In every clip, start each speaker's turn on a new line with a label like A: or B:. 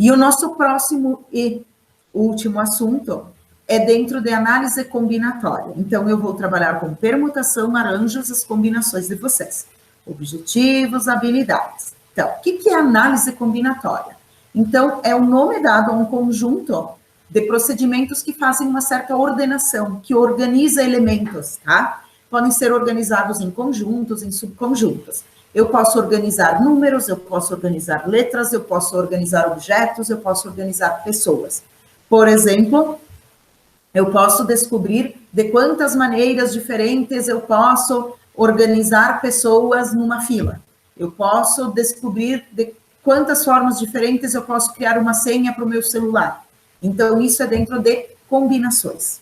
A: E o nosso próximo e último assunto é dentro de análise combinatória. Então, eu vou trabalhar com permutação, arranjos, as combinações de vocês. Objetivos, habilidades. Então, o que é análise combinatória? Então, é o nome dado a um conjunto de procedimentos que fazem uma certa ordenação, que organiza elementos, tá? Podem ser organizados em conjuntos, em subconjuntos. Eu posso organizar números, eu posso organizar letras, eu posso organizar objetos, eu posso organizar pessoas. Por exemplo, eu posso descobrir de quantas maneiras diferentes eu posso organizar pessoas numa fila. Eu posso descobrir de quantas formas diferentes eu posso criar uma senha para o meu celular. Então, isso é dentro de combinações.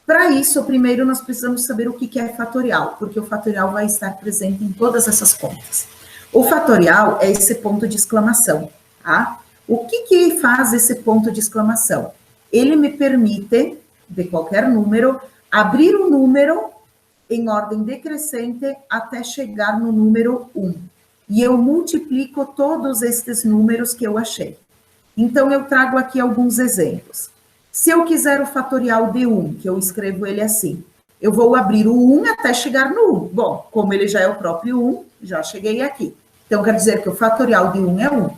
A: Para isso, primeiro nós precisamos saber o que é fatorial, porque o fatorial vai estar presente em todas essas contas. O fatorial é esse ponto de exclamação, tá? O que faz esse ponto de exclamação? Ele me permite, de qualquer número, abrir o número em ordem decrescente até chegar no número 1. E eu multiplico todos estes números que eu achei. Então, eu trago aqui alguns exemplos. Se eu quiser o fatorial de 1, que eu escrevo ele assim, eu vou abrir o 1 até chegar no 1. Bom, como ele já é o próprio 1, já cheguei aqui. Então, quer dizer que o fatorial de 1 é 1.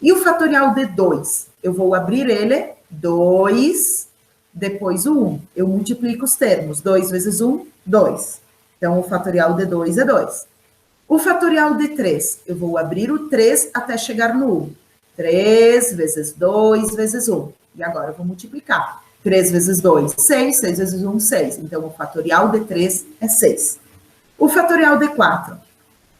A: E o fatorial de 2? Eu vou abrir ele, 2, depois o 1. Eu multiplico os termos. 2 vezes 1, 2. Então, o fatorial de 2 é 2. O fatorial de 3? Eu vou abrir o 3 até chegar no 1. 3 vezes 2 vezes 1. E agora eu vou multiplicar. 3 vezes 2, 6. 6 vezes 1, 6. Então, o fatorial de 3 é 6. O fatorial de 4.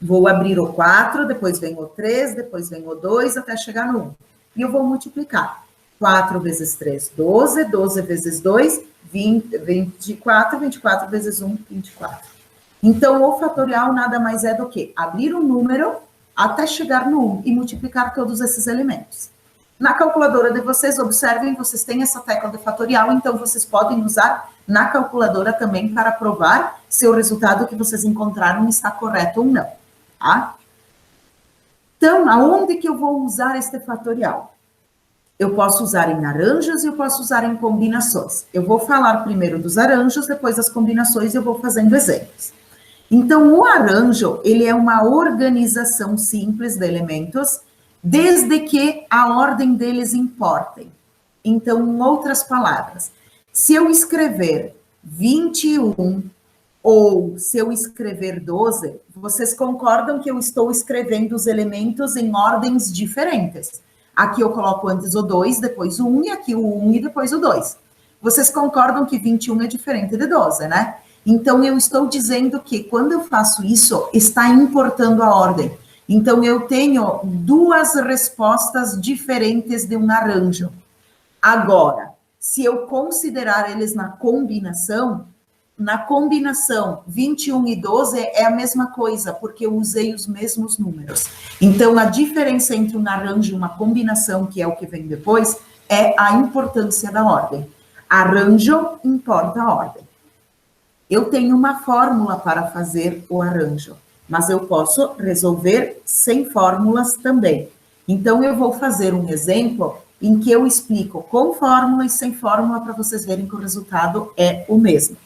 A: Vou abrir o 4, depois vem o 3, depois vem o 2, até chegar no 1. E eu vou multiplicar. 4 vezes 3, 12. 12 vezes 2, 24. 24 vezes 1, 24. Então, o fatorial nada mais é do que abrir um número até chegar no 1 e multiplicar todos esses elementos. Na calculadora de vocês, observem, vocês têm essa tecla de fatorial, então vocês podem usar na calculadora também para provar se o resultado que vocês encontraram está correto ou não, tá? Então, aonde que eu vou usar este fatorial? Eu posso usar em arranjos e eu posso usar em combinações. Eu vou falar primeiro dos arranjos, depois das combinações eu vou fazendo exemplos. Então, o arranjo, ele é uma organização simples de elementos, desde que a ordem deles importem. Então, em outras palavras, se eu escrever 21 ou se eu escrever 12, vocês concordam que eu estou escrevendo os elementos em ordens diferentes. Aqui eu coloco antes o 2, depois o 1, e aqui o 1 e depois o 2. Vocês concordam que 21 é diferente de 12, né? Então, eu estou dizendo que quando eu faço isso, está importando a ordem. Então, eu tenho duas respostas diferentes de um arranjo. Agora, se eu considerar eles na combinação 21 e 12 é a mesma coisa, porque eu usei os mesmos números. Então, a diferença entre um arranjo e uma combinação, que é o que vem depois, é a importância da ordem. Arranjo importa a ordem. Eu tenho uma fórmula para fazer o arranjo, mas eu posso resolver sem fórmulas também. Então, eu vou fazer um exemplo em que eu explico com fórmula e sem fórmula para vocês verem que o resultado é o mesmo.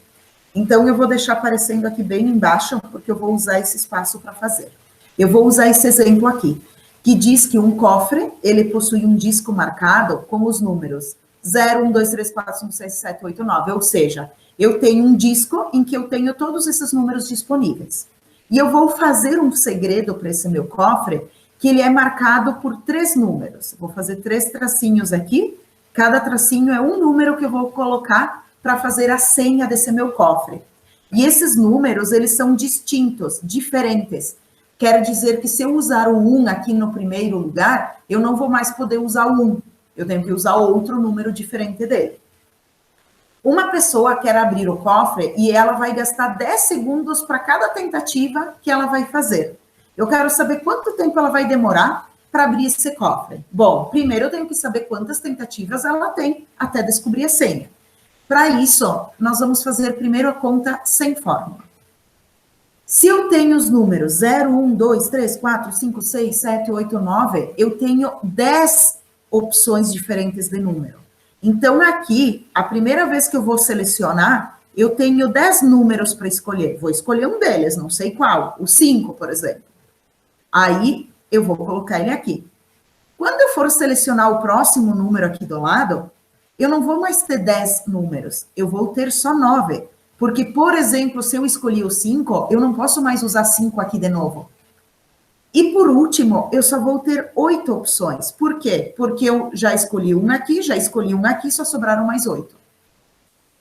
A: Então, eu vou deixar aparecendo aqui bem embaixo, porque eu vou usar esse espaço para fazer. Eu vou usar esse exemplo aqui, que diz que um cofre, ele possui um disco marcado com os números 0, 1, 2, 3, 4, 5, 6, 7, 8, 9, ou seja, eu tenho um disco em que eu tenho todos esses números disponíveis. E eu vou fazer um segredo para esse meu cofre, que ele é marcado por 3 números. Vou fazer 3 tracinhos aqui, cada tracinho é um número que eu vou colocar para fazer a senha desse meu cofre. E esses números, eles são distintos, diferentes. Quer dizer que se eu usar o 1 aqui no primeiro lugar, eu não vou mais poder usar o 1. Eu tenho que usar outro número diferente dele. Uma pessoa quer abrir o cofre e ela vai gastar 10 segundos para cada tentativa que ela vai fazer. Eu quero saber quanto tempo ela vai demorar para abrir esse cofre. Bom, primeiro eu tenho que saber quantas tentativas ela tem até descobrir a senha. Para isso, nós vamos fazer primeiro a conta sem fórmula. Se eu tenho os números 0, 1, 2, 3, 4, 5, 6, 7, 8, 9, eu tenho 10 opções diferentes de número. Então, aqui, a primeira vez que eu vou selecionar, eu tenho 10 números para escolher. Vou escolher um deles, não sei qual, o 5, por exemplo. Aí, eu vou colocar ele aqui. Quando eu for selecionar o próximo número aqui do lado, eu não vou mais ter 10 números, eu vou ter só 9. Porque, por exemplo, se eu escolhi o 5, eu não posso mais usar 5 aqui de novo. E por último, eu só vou ter 8 opções. Por quê? Porque eu já escolhi um aqui, só sobraram mais 8.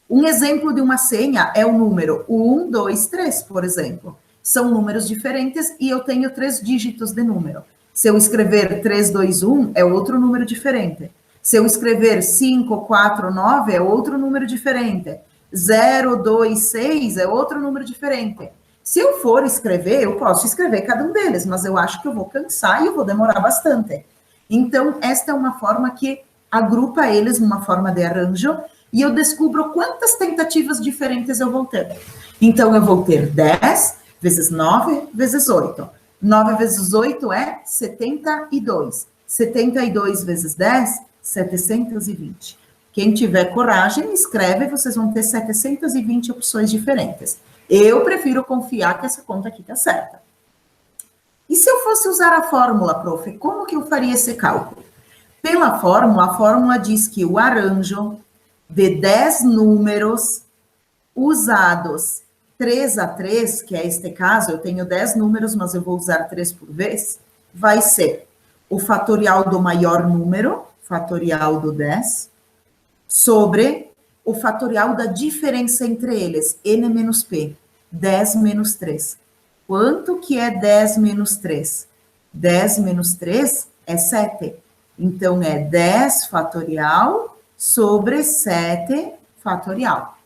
A: Um exemplo de uma senha é o número 1, 2, 3, por exemplo. São números diferentes e eu tenho 3 dígitos de número. Se eu escrever 3, 2, 1, é outro número diferente. Se eu escrever 5, 4, 9, é outro número diferente. 0, 2, 6 é outro número diferente. Se eu for escrever, eu posso escrever cada um deles, mas eu acho que eu vou cansar e eu vou demorar bastante. Então, esta é uma forma que agrupa eles numa forma de arranjo e eu descubro quantas tentativas diferentes eu vou ter. Então, eu vou ter 10 vezes 9 vezes 8. 9 vezes 8 é 72. 72 vezes 10, 720. Quem tiver coragem, escreve, vocês vão ter 720 opções diferentes. Eu prefiro confiar que essa conta aqui está certa. E se eu fosse usar a fórmula, prof, como que eu faria esse cálculo? Pela fórmula, a fórmula diz que o arranjo de 10 números usados 3 a 3, que é este caso, eu tenho 10 números, mas eu vou usar 3 por vez, vai ser o fatorial do maior número, fatorial do 10, sobre o fatorial da diferença entre eles, n menos p, 10 menos 3. Quanto que é 10 menos 3? 10 menos 3 é 7. Então, é 10 fatorial sobre 7 fatorial.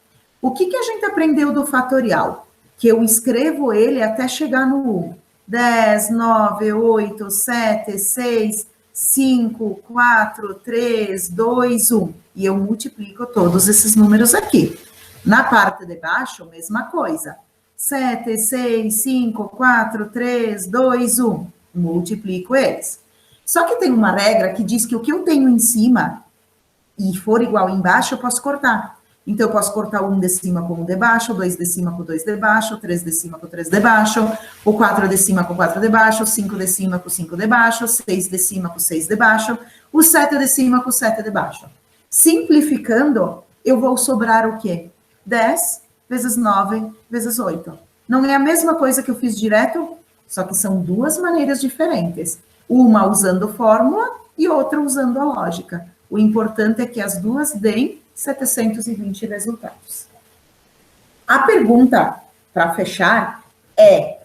A: O que a gente aprendeu do fatorial? Que eu escrevo ele até chegar no 1. 10, 9, 8, 7, 6, 5, 4, 3, 2, 1. E eu multiplico todos esses números aqui. Na parte de baixo, mesma coisa. 7, 6, 5, 4, 3, 2, 1. Multiplico eles. Só que tem uma regra que diz que o que eu tenho em cima e for igual embaixo, eu posso cortar. Então, eu posso cortar o 1 de cima com o 1 de baixo, o 2 de cima com o 2 de baixo, o 3 de cima com o 3 de baixo, o 4 de cima com o 4 de baixo, o 5 de cima com o 5 de baixo, o 6 de cima com o 6 de baixo, o 7 de cima com o 7 de baixo. Simplificando, eu vou sobrar o quê? 10 vezes 9 vezes 8. Não é a mesma coisa que eu fiz direto? Só que são duas maneiras diferentes. Uma usando fórmula e outra usando a lógica. O importante é que as duas deem 720 resultados. A pergunta, para fechar, é: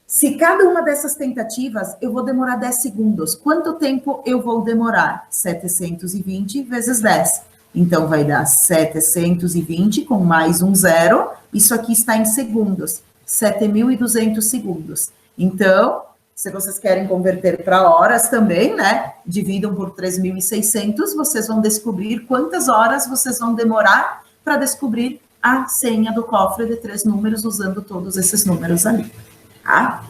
A: se cada uma dessas tentativas eu vou demorar 10 segundos, quanto tempo eu vou demorar? 720 vezes 10. Então, vai dar 720 com mais um zero. Isso aqui está em segundos. 7.200 segundos. Então, se vocês querem converter para horas também, né? Dividam por 3.600, vocês vão descobrir quantas horas vocês vão demorar para descobrir a senha do cofre de 3 números, usando todos esses números ali, tá?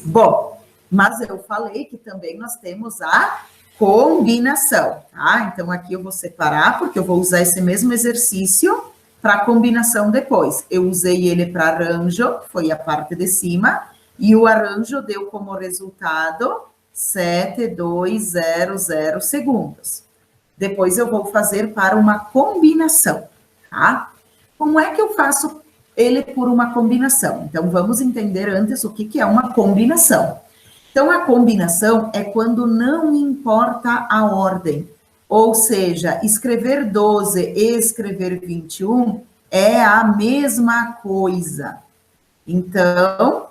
A: Bom, mas eu falei que também nós temos a combinação, tá? Então, aqui eu vou separar, porque eu vou usar esse mesmo exercício para combinação depois. Eu usei ele para arranjo, foi a parte de cima, e o arranjo deu como resultado 7,200 segundos. Depois eu vou fazer para uma combinação, tá? Como é que eu faço ele por uma combinação? Então, vamos entender antes o que é uma combinação. Então, a combinação é quando não importa a ordem. Ou seja, escrever 12 e escrever 21 é a mesma coisa. Então,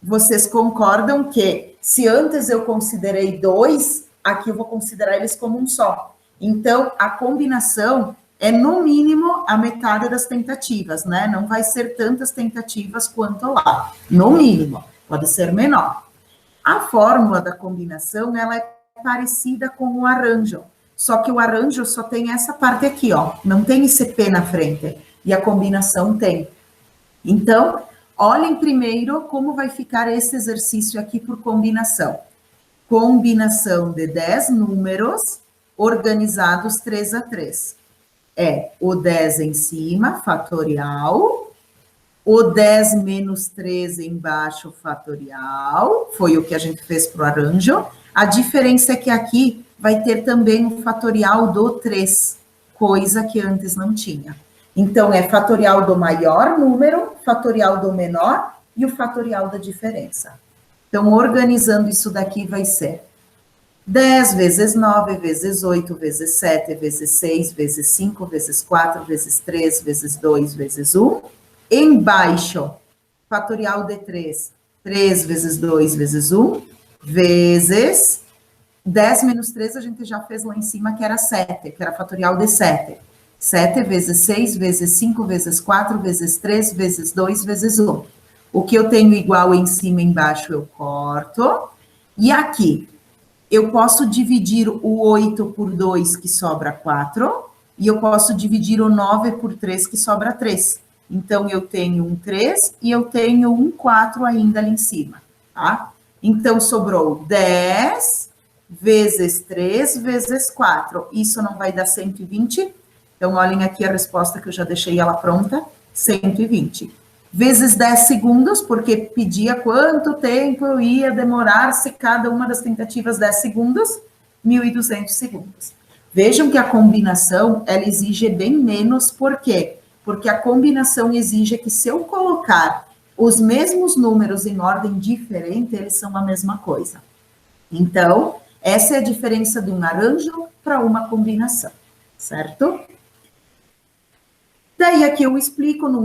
A: vocês concordam que se antes eu considerei 2, aqui eu vou considerar eles como um só. Então, a combinação é, no mínimo, a metade das tentativas, né? Não vai ser tantas tentativas quanto lá. No mínimo, pode ser menor. A fórmula da combinação, ela é parecida com o arranjo. Só que o arranjo só tem essa parte aqui, ó. Não tem esse P na frente. E a combinação tem. Então, olhem primeiro como vai ficar esse exercício aqui por combinação. Combinação de 10 números organizados 3 a 3. É o 10 em cima, fatorial, o 10 menos 3 embaixo, fatorial, foi o que a gente fez para o laranja. A diferença é que aqui vai ter também o fatorial do 3, coisa que antes não tinha. Então, é fatorial do maior número, fatorial do menor e o fatorial da diferença. Então, organizando isso daqui vai ser 10 vezes 9, vezes 8, vezes 7, vezes 6, vezes 5, vezes 4, vezes 3, vezes 2, vezes 1. Embaixo, fatorial de 3, 3 vezes 2 vezes 1, vezes 10 menos 3 a gente já fez lá em cima, que era 7, que era fatorial de 7. 7 vezes 6, vezes 5, vezes 4, vezes 3, vezes 2, vezes 1. O que eu tenho igual em cima e embaixo eu corto. E aqui, eu posso dividir o 8 por 2, que sobra 4, e eu posso dividir o 9 por 3, que sobra 3. Então, eu tenho um 3 e eu tenho um 4 ainda ali em cima, tá? Então, sobrou 10 vezes 3 vezes 4. Isso não vai dar 120? Então, olhem aqui a resposta que eu já deixei ela pronta, 120. Vezes 10 segundos, porque pedia quanto tempo eu ia demorar se cada uma das tentativas 10 segundos, 1.200 segundos. Vejam que a combinação, ela exige bem menos, por quê? Porque a combinação exige que se eu colocar os mesmos números em ordem diferente, eles são a mesma coisa. Então, essa é a diferença de um arranjo para uma combinação, certo? Daí aqui eu explico no